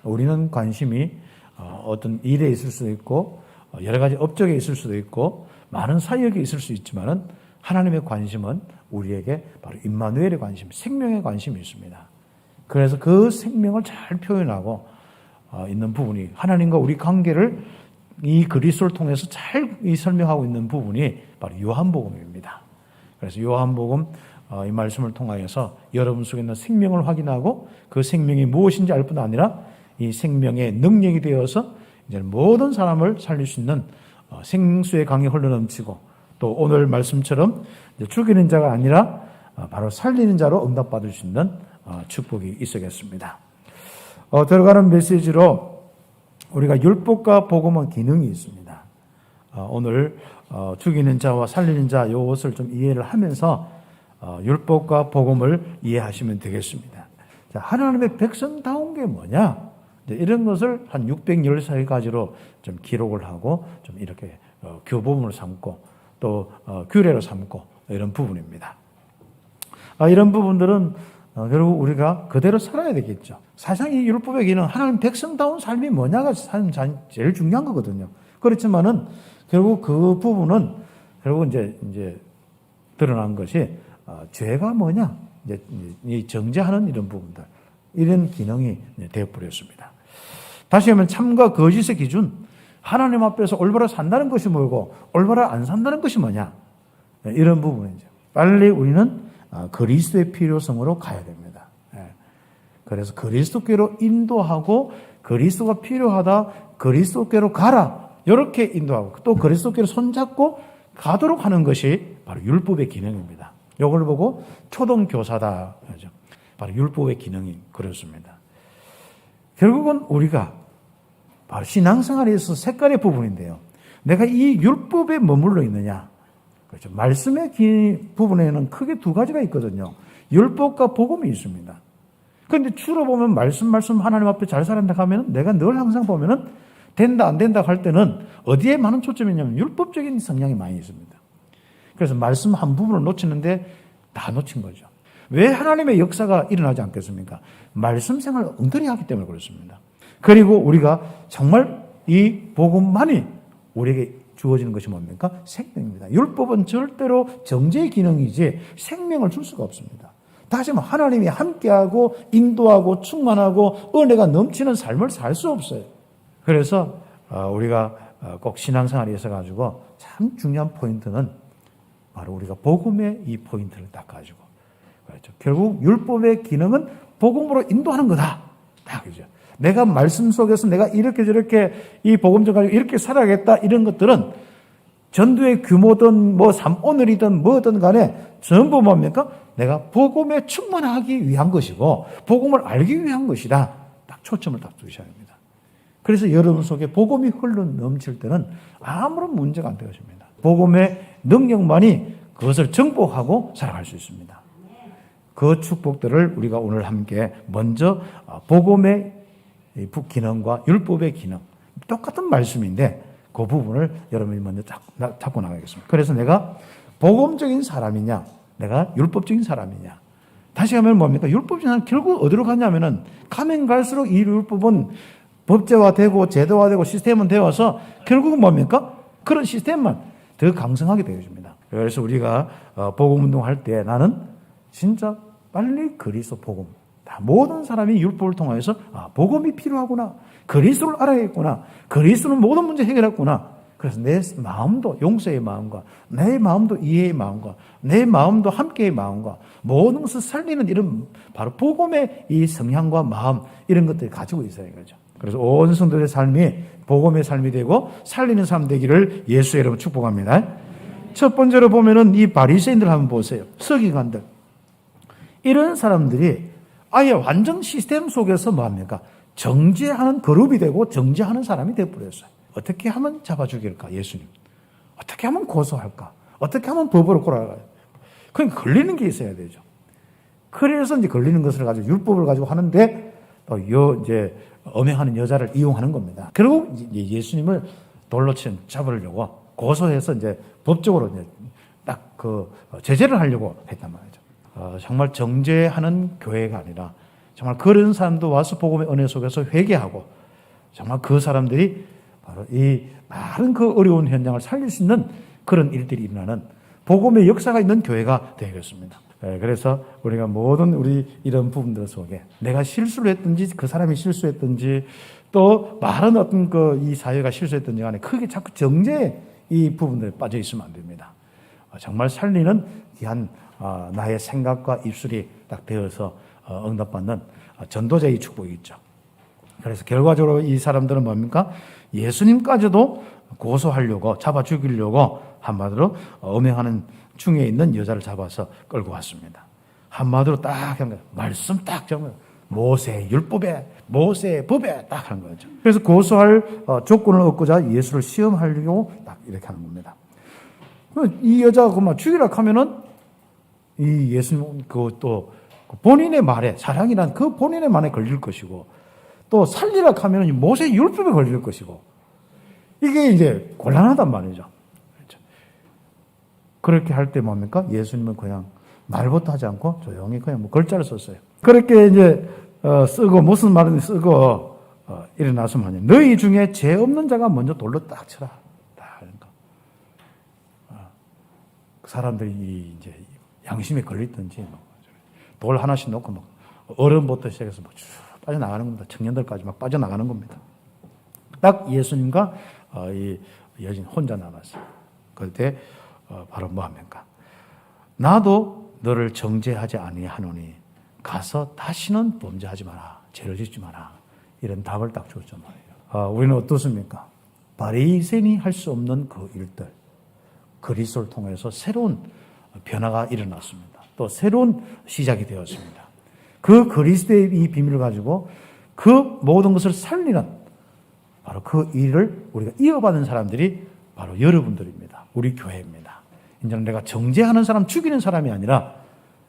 우리는 관심이 어떤 일에 있을 수도 있고 여러 가지 업적에 있을 수도 있고 많은 사역에 있을 수 있지만은 하나님의 관심은 우리에게 바로 임마누엘의 관심, 생명의 관심이 있습니다. 그래서 그 생명을 잘 표현하고 있는 부분이 하나님과 우리 관계를 이 그리스도를 통해서 잘 설명하고 있는 부분이 바로 요한복음입니다. 그래서 요한복음 이 말씀을 통하여서 여러분 속에 있는 생명을 확인하고 그 생명이 무엇인지 알 뿐 아니라 이 생명의 능력이 되어서 이제 모든 사람을 살릴 수 있는 생수의 강이 흘러넘치고 또 오늘 말씀처럼 죽이는 자가 아니라 바로 살리는 자로 응답받을 수 있는 축복이 있어야겠습니다. 들어가는 메시지로 우리가 율법과 복음은 기능이 있습니다. 오늘 죽이는 자와 살리는 자 이것을 좀 이해를 하면서 율법과 복음을 이해하시면 되겠습니다. 자, 하나님의 백성다운 게 뭐냐? 이런 것을 한 614가지로 좀 기록을 하고 좀 이렇게 교범을 삼고 또 규례로 삼고 이런 부분입니다. 이런 부분들은 결국 우리가 그대로 살아야 되겠죠. 사실상 이 율법의 기능, 하나님 백성다운 삶이 뭐냐가 제일 중요한 거거든요. 그렇지만은 결국 그 부분은 결국 이제 드러난 것이 죄가 뭐냐, 이제 이 정죄하는 이런 부분들, 이런 기능이 되어버렸습니다. 다시 하면 참과 거짓의 기준, 하나님 앞에서 올바로 산다는 것이 뭐고 올바로 안 산다는 것이 뭐냐, 이런 부분이죠. 빨리 우리는 그리스도의 필요성으로 가야 됩니다. 그래서 그리스도께로 인도하고 그리스도가 필요하다, 그리스도께로 가라, 이렇게 인도하고 또 그리스도께로 손잡고 가도록 하는 것이 바로 율법의 기능입니다. 이걸 보고 초등교사다 하죠. 바로 율법의 기능이 그렇습니다. 결국은 우리가 바로 신앙생활에 있어서 색깔의 부분인데요. 내가 이 율법에 머물러 있느냐. 그렇죠. 말씀의 부분에는 크게 두 가지가 있거든요. 율법과 복음이 있습니다. 그런데 주로 보면 말씀 하나님 앞에 잘 살았다 하면 내가 늘 항상 보면은 된다 안 된다 할 때는 어디에 많은 초점이 있냐면 율법적인 성향이 많이 있습니다. 그래서 말씀 한 부분을 놓치는데 다 놓친 거죠. 왜 하나님의 역사가 일어나지 않겠습니까? 말씀 생활을 엉터리 하기 때문에 그렇습니다. 그리고 우리가 정말 이 복음만이 우리에게 주어지는 것이 뭡니까? 생명입니다. 율법은 절대로 정죄의 기능이지 생명을 줄 수가 없습니다. 다시 말하면 하나님이 함께하고 인도하고 충만하고 은혜가 넘치는 삶을 살 수 없어요. 그래서 우리가 꼭 신앙생활에 있어가지고 참 중요한 포인트는 바로 우리가 복음의 이 포인트를 딱 가지고, 그렇죠. 결국 율법의 기능은 복음으로 인도하는 거다. 딱 그죠. 내가 말씀 속에서 내가 이렇게 저렇게 이 복음적 가지고 이렇게 살아야겠다, 이런 것들은 전도의 규모든 오늘이든 뭐든 간에 전부 뭡니까? 내가 복음에 충만하기 위한 것이고 복음을 알기 위한 것이다. 딱 초점을 딱 두셔야 합니다. 그래서 여러분 속에 복음이 흘러 넘칠 때는 아무런 문제가 안 되어집니다. 복음의 능력만이 그것을 정복하고 살아갈 수 있습니다. 그 축복들을 우리가 오늘 함께 먼저 복음의 기능과 율법의 기능, 똑같은 말씀인데 그 부분을 여러분이 먼저 잡고 나가겠습니다. 그래서 내가 복음적인 사람이냐, 내가 율법적인 사람이냐. 다시 하면 뭡니까? 율법적인 사람은 결국 어디로 가냐면은 가면 갈수록 이 율법은 법제화되고 제도화되고 시스템은 되어서 결국은 뭡니까? 그런 시스템만 더 강성하게 되어집니다. 그래서 우리가 복음운동할 때 나는 진짜 빨리 그리스도 복음, 모든 사람이 율법을 통해서 복음이 필요하구나, 그리스도를 알아야겠구나, 그리스도는 모든 문제 해결했구나. 그래서 내 마음도 용서의 마음과 내 마음도 이해의 마음과 내 마음도 함께의 마음과 모든 것을 살리는 이런 바로 복음의 이 성향과 마음, 이런 것들을 가지고 있어야 하죠. 그래서 온 성도의 삶이 복음의 삶이 되고 살리는 삶 되기를 예수 여러분 축복합니다. 첫 번째로 보면은 이 바리새인들 한번 보세요. 서기관들. 이런 사람들이 아예 완전 시스템 속에서 뭐합니까? 정죄하는 그룹이 되고 정죄하는 사람이 되어버렸어요. 어떻게 하면 잡아 죽일까? 예수님. 어떻게 하면 고소할까? 어떻게 하면 법으로 꼬라갈까요? 그러니까 걸리는 게 있어야 되죠. 그래서 이제 걸리는 것을 가지고 율법을 가지고 하는데 또 이제 엄행하는 여자를 이용하는 겁니다. 결국 예수님을 돌로 잡으려고 고소해서 이제 법적으로 이제 딱 제재를 하려고 했단 말이죠. 정말 정죄하는 교회가 아니라 정말 그런 사람도 와서 복음의 은혜 속에서 회개하고 정말 그 사람들이 바로 이 많은 그 어려운 현장을 살릴 수 있는 그런 일들이 일어나는 복음의 역사가 있는 교회가 되겠습니다. 그래서 우리가 모든 우리 이런 부분들 속에 내가 실수를 했든지 그 사람이 실수했든지 또 많은 어떤 이 사회가 실수했든지 간에 크게 자꾸 정죄 이 부분들에 빠져 있으면 안 됩니다. 정말 살리는 귀한 나의 생각과 입술이 딱 되어서 응답받는 전도자의 축복이 있죠. 그래서 결과적으로 이 사람들은 뭡니까? 예수님까지도 고소하려고 잡아 죽이려고 한마디로 음행하는 중에 있는 여자를 잡아서 끌고 왔습니다. 한마디로 딱 한 거예요. 말씀 딱 정말 모세 율법에 모세 법에 딱 하는 거죠. 그래서 고소할 조건을 얻고자 예수를 시험하려고 딱 이렇게 하는 겁니다. 이 여자가 그만 죽이라 하면은 이 예수님 그또 본인의 말에 사랑이란 그 본인의 말에 걸릴 것이고 또 살리라 하면은 모세 율법에 걸릴 것이고 이게 이제 곤란하단 말이죠. 그렇죠? 그렇게 할 때 뭡니까? 예수님은 그냥 말부터 하지 않고 조용히 그냥 뭐 글자를 썼어요. 그렇게 이제 쓰고 무슨 말은 쓰고 일어나서 말이야. 너희 중에 죄 없는 자가 먼저 돌로 딱 쳐라. 딱 그러니까 사람들이 이제 양심에 걸리든지 돌 하나씩 놓고 막 어른부터 시작해서 막 쭉 빠져나가는 겁니다. 청년들까지 막 빠져나가는 겁니다. 딱 예수님과 이 여진 혼자 남았어요. 그때 바로 뭐 합니까? 나도 너를 정죄하지 아니하노니 가서 다시는 범죄하지 마라. 죄를 짓지 마라. 이런 답을 딱 줬죠 말이에요. 우리는 어떻습니까? 바리새인이 할 수 없는 그 일들 그리스도를 통해서 새로운 변화가 일어났습니다. 또 새로운 시작이 되었습니다. 그 그리스도의 이 비밀을 가지고 그 모든 것을 살리는 바로 그 일을 우리가 이어받는 사람들이 바로 여러분들입니다. 우리 교회입니다. 이제는 내가 정죄하는 사람, 죽이는 사람이 아니라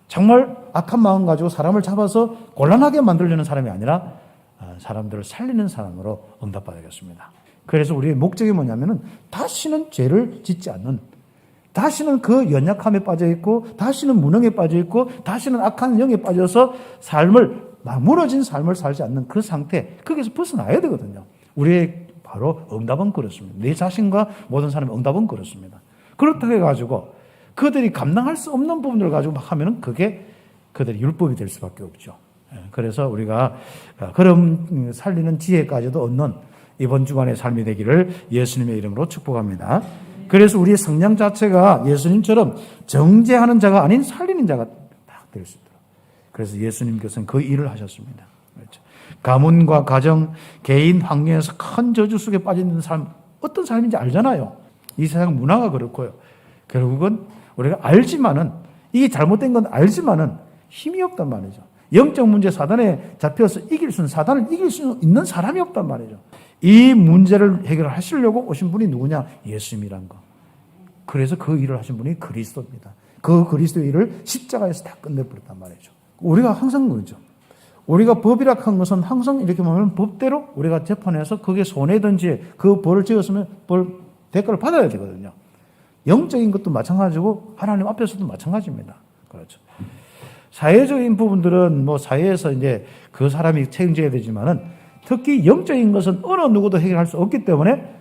정말 악한 마음 가지고 사람을 잡아서 곤란하게 만들려는 사람이 아니라 사람들을 살리는 사람으로 응답받아야겠습니다. 그래서 우리의 목적이 뭐냐면은 다시는 죄를 짓지 않는, 다시는 그 연약함에 빠져 있고, 다시는 무능에 빠져 있고, 다시는 악한 영에 빠져서 삶을 무너진 삶을 살지 않는 그 상태, 거기서 벗어나야 되거든요. 우리의 바로 응답은 그렇습니다. 내 자신과 모든 사람의 응답은 그렇습니다. 그렇다고 해가지고 그들이 감당할 수 없는 부분들을 가지고 막 하면은 그게 그들의 율법이 될 수밖에 없죠. 그래서 우리가 그런 살리는 지혜까지도 얻는 이번 주간의 삶이 되기를 예수님의 이름으로 축복합니다. 그래서 우리의 성량 자체가 예수님처럼 정죄하는 자가 아닌 살리는 자가 딱 될 수 있도록. 그래서 예수님께서는 그 일을 하셨습니다. 그렇죠. 가문과 가정, 개인 환경에서 큰 저주 속에 빠져 있는 삶, 어떤 삶인지 알잖아요. 이 세상 문화가 그렇고요. 결국은 우리가 알지만은, 이게 잘못된 건 알지만은 힘이 없단 말이죠. 영적 문제 사단에 잡혀서 사단을 이길 수 있는 사람이 없단 말이죠. 이 문제를 해결하시려고 오신 분이 누구냐? 예수님이란 거. 그래서 그 일을 하신 분이 그리스도입니다. 그 그리스도의 일을 십자가에서 다 끝내버렸단 말이죠. 우리가 항상 그러죠. 우리가 법이라 한 것은 항상 이렇게 보면 법대로 우리가 재판해서 그게 손해든지 그 벌을 지었으면 대가를 받아야 되거든요. 영적인 것도 마찬가지고 하나님 앞에서도 마찬가지입니다. 그렇죠. 사회적인 부분들은 뭐 사회에서 이제 그 사람이 책임져야 되지만은 특히 영적인 것은 어느 누구도 해결할 수 없기 때문에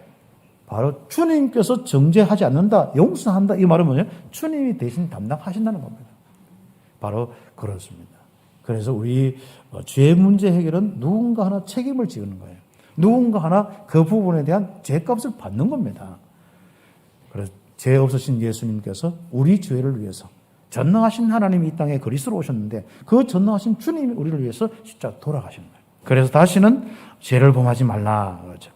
바로 주님께서 정죄하지 않는다, 용서한다, 이 말은 뭐냐? 주님이 대신 담당하신다는 겁니다. 바로 그렇습니다. 그래서 우리 죄 문제 해결은 누군가 하나 책임을 지는 거예요. 누군가 하나 그 부분에 대한 죄값을 받는 겁니다. 그래서 죄 없으신 예수님께서 우리 죄를 위해서 전능하신 하나님이 이 땅에 그리스도로 오셨는데 그 전능하신 주님이 우리를 위해서 진짜 돌아가신 거예요. 그래서 다시는 죄를 범하지 말라. 그렇죠.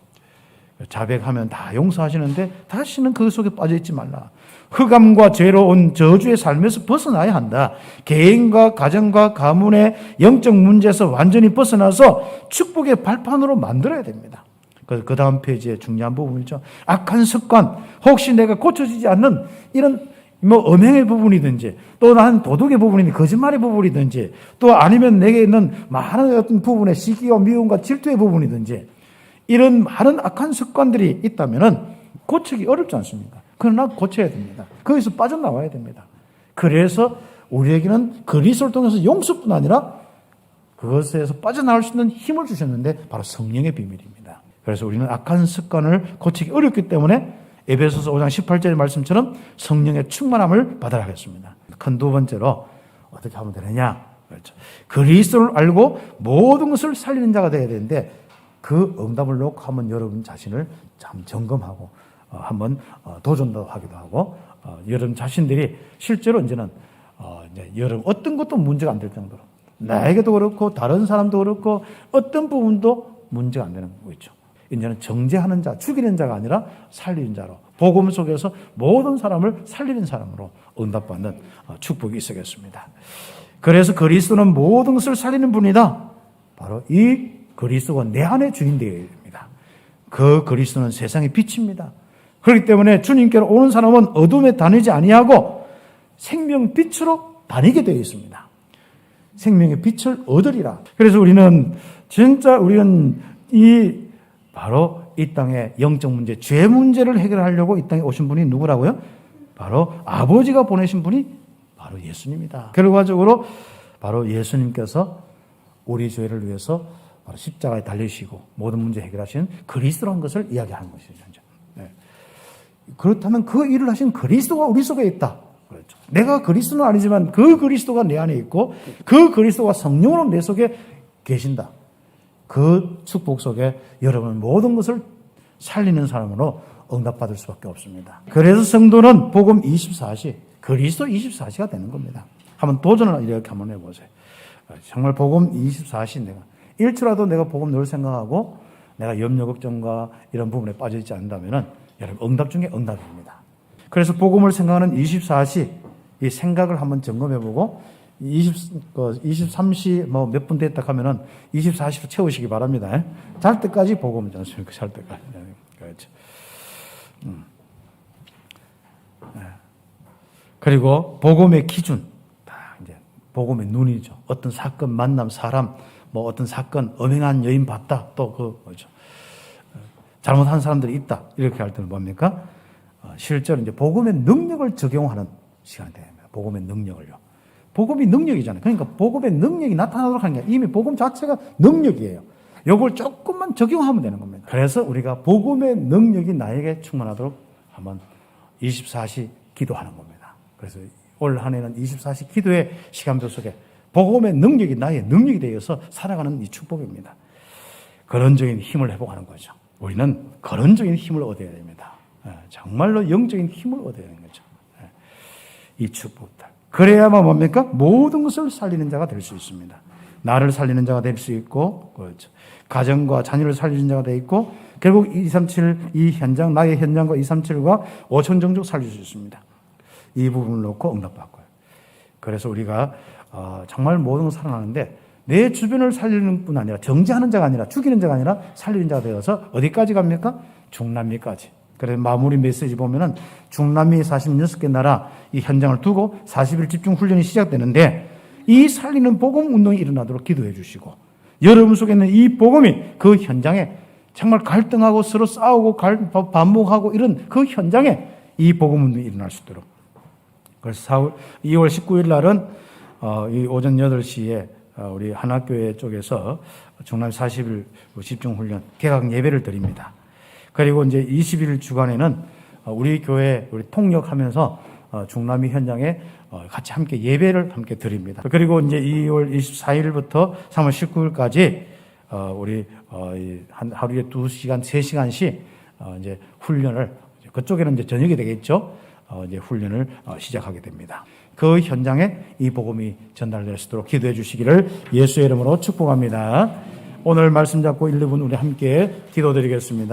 자백하면 다 용서하시는데 다시는 그 속에 빠져있지 말라. 흑암과 죄로 온 저주의 삶에서 벗어나야 한다. 개인과 가정과 가문의 영적 문제에서 완전히 벗어나서 축복의 발판으로 만들어야 됩니다. 그 다음 페이지에 중요한 부분이죠. 악한 습관, 혹시 내가 고쳐지지 않는 이런 음행의 부분이든지 또 난 도둑의 부분이든지 거짓말의 부분이든지 또 아니면 내게 있는 많은 어떤 부분의 시기와 미움과 질투의 부분이든지 이런 많은 악한 습관들이 있다면은 고치기 어렵지 않습니까? 그러나 고쳐야 됩니다. 거기서 빠져나와야 됩니다. 그래서 우리에게는 그리스도를 통해서 용서뿐 아니라 그것에서 빠져나올 수 있는 힘을 주셨는데 바로 성령의 비밀입니다. 그래서 우리는 악한 습관을 고치기 어렵기 때문에 에베소서 5장 18절의 말씀처럼 성령의 충만함을 받아야 하겠습니다. 큰 두 번째로 어떻게 하면 되느냐? 그렇죠. 그리스도를 알고 모든 것을 살리는 자가 되어야 되는데 그 응답을 놓고 한번 여러분 자신을 참 점검하고 한번 도전도 하기도 하고 여러분 자신들이 실제로 이제 여러분 어떤 것도 문제가 안 될 정도로 나에게도 그렇고 다른 사람도 그렇고 어떤 부분도 문제가 안 되는 거 있죠. 이제는 정죄하는 자, 죽이는 자가 아니라 살리는 자로 복음 속에서 모든 사람을 살리는 사람으로 응답받는 축복이 있어야겠습니다. 그래서 그리스도는 모든 것을 살리는 분이다. 바로 이 그리스도가 내 안에 주인 되어야 됩니다. 그 그리스도는 세상의 빛입니다. 그렇기 때문에 주님께로 오는 사람은 어둠에 다니지 아니하고 생명 빛으로 다니게 되어 있습니다. 생명의 빛을 얻으리라. 그래서 우리는 바로 이 땅의 영적 문제, 죄 문제를 해결하려고 이 땅에 오신 분이 누구라고요? 바로 아버지가 보내신 분이 바로 예수님이다. 결과적으로 바로 예수님께서 우리 죄를 위해서 바로 십자가에 달리시고 모든 문제 해결하시는 그리스도라는 것을 이야기하는 것이죠. 네. 그렇다면 그 일을 하신 그리스도가 우리 속에 있다. 그렇죠. 내가 그리스도는 아니지만 그 그리스도가 내 안에 있고 그 그리스도가 성령으로 내 속에 계신다. 그 축복 속에 여러분은 모든 것을 살리는 사람으로 응답받을 수밖에 없습니다. 그래서 성도는 복음 24시, 그리스도 24시가 되는 겁니다. 한번 도전을 이렇게 한번 해보세요. 정말 복음 24시 내가 1초라도 내가 복음 늘 생각하고 내가 염려 걱정과 이런 부분에 빠져있지 않는다면 여러분 응답 중에 응답입니다. 그래서 복음을 생각하는 24시 이 생각을 한번 점검해보고 23시 몇 분 됐다 하면은 24시로 채우시기 바랍니다. 잘 때까지 복음이지 않습니까? 잘 때까지. 그렇죠. 그리고 복음의 기준, 이제 복음의 눈이죠. 어떤 사건, 만남, 사람, 어떤 사건, 엄행한 여인 봤다. 또 뭐죠? 잘못한 사람들이 있다. 이렇게 할 때는 뭡니까? 실제로 이제 복음의 능력을 적용하는 시간이 됩니다. 복음의 능력을요. 복음이 능력이잖아요. 그러니까 복음의 능력이 나타나도록 하는 게 이미 복음 자체가 능력이에요. 이걸 조금만 적용하면 되는 겁니다. 그래서 우리가 복음의 능력이 나에게 충만하도록 한번 24시 기도하는 겁니다. 그래서 올 한 해는 24시 기도의 시간표 속에 복음의 능력이 나의 능력이 되어서 살아가는 이 축복입니다. 거론적인 힘을 회복하는 거죠. 우리는 거론적인 힘을 얻어야 됩니다. 정말로 영적인 힘을 얻어야 되는 거죠. 이 축복들. 그래야만 뭡니까? 모든 것을 살리는 자가 될 수 있습니다. 나를 살리는 자가 될 수 있고, 그렇죠. 가정과 자녀를 살리는 자가 되어 있고, 결국 237, 이 현장, 나의 현장과 237과 5천 종족 살릴 수 있습니다. 이 부분을 놓고 응답받고요. 그래서 우리가 정말 모든 걸 살아나는데 내 주변을 살리는 뿐 아니라 정죄하는 자가 아니라 죽이는 자가 아니라 살리는 자가 되어서 어디까지 갑니까? 중남미까지. 그래서 마무리 메시지 보면은 중남미 46개 나라 이 현장을 두고 40일 집중 훈련이 시작되는데 이 살리는 복음 운동이 일어나도록 기도해 주시고 여러분 속에 있는 이 복음이 그 현장에 정말 갈등하고 서로 싸우고 반목하고 이런 그 현장에 이 복음 운동이 일어날 수 있도록. 그래서 2월 19일 날은 이 오전 8시에 우리 한학교회 쪽에서 중남미 40일 집중 훈련 개각 예배를 드립니다. 그리고 이제 20일 주간에는 우리 교회 우리 통역하면서 중남미 현장에 같이 함께 예배를 함께 드립니다. 그리고 이제 2월 24일부터 3월 19일까지 우리 하루에 2시간, 3시간씩 이제 훈련을 그쪽에는 이제 저녁이 되겠죠. 이제 훈련을 시작하게 됩니다. 그 현장에 이 복음이 전달될 수 있도록 기도해 주시기를 예수의 이름으로 축복합니다. 오늘 말씀 잡고 1, 2분 우리 함께 기도드리겠습니다.